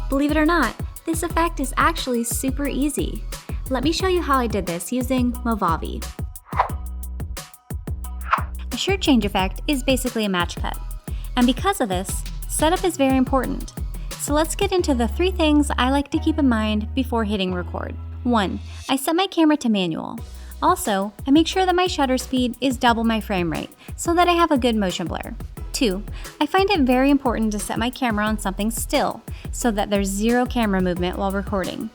Believe it or not, this effect is actually super easy. Let me show you how I did this using Movavi. A shirt change effect is basically a match cut. And because of this, setup is very important. So let's get into the 3 things I like to keep in mind before hitting record. 1. I set my camera to manual. Also, I make sure that my shutter speed is double my frame rate so that I have a good motion blur. 2. I find it very important to set my camera on something still so that there's zero camera movement while recording.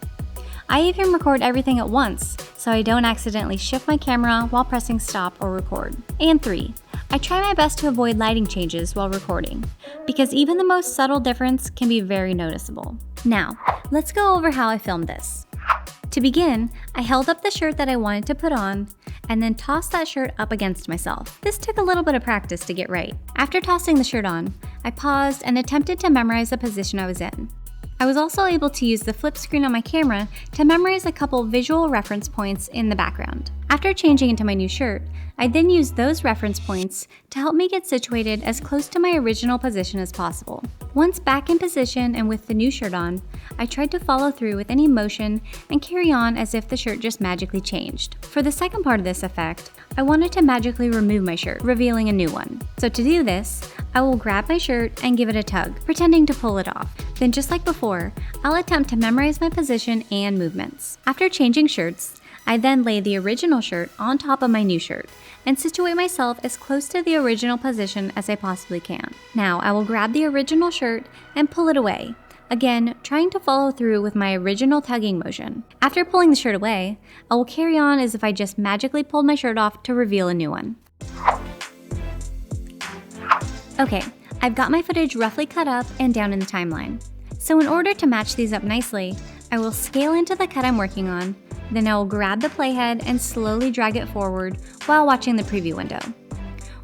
I even record everything at once so I don't accidentally shift my camera while pressing stop or record. And 3. I try my best to avoid lighting changes while recording, because even the most subtle difference can be very noticeable. Now, let's go over how I filmed this. To begin, I held up the shirt that I wanted to put on, and then tossed that shirt up against myself. This took a little bit of practice to get right. After tossing the shirt on, I paused and attempted to memorize the position I was in. I was also able to use the flip screen on my camera to memorize a couple visual reference points in the background. After changing into my new shirt, I then used those reference points to help me get situated as close to my original position as possible. Once back in position and with the new shirt on, I tried to follow through with any motion and carry on as if the shirt just magically changed. For the second part of this effect, I wanted to magically remove my shirt, revealing a new one. So to do this, I will grab my shirt and give it a tug, pretending to pull it off. Then just like before, I'll attempt to memorize my position and movements. After changing shirts, I then lay the original shirt on top of my new shirt and situate myself as close to the original position as I possibly can. Now I will grab the original shirt and pull it away, again trying to follow through with my original tugging motion. After pulling the shirt away, I will carry on as if I just magically pulled my shirt off to reveal a new one. Okay, I've got my footage roughly cut up and down in the timeline. So in order to match these up nicely, I will scale into the cut I'm working on, then I will grab the playhead and slowly drag it forward while watching the preview window.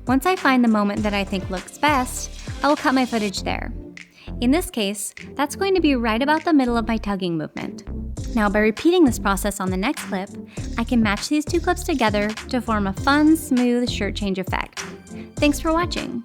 Once I find the moment that I think looks best, I will cut my footage there. In this case, that's going to be right about the middle of my tugging movement. Now by repeating this process on the next clip, I can match these 2 clips together to form a fun, smooth shirt change effect. Thanks for watching.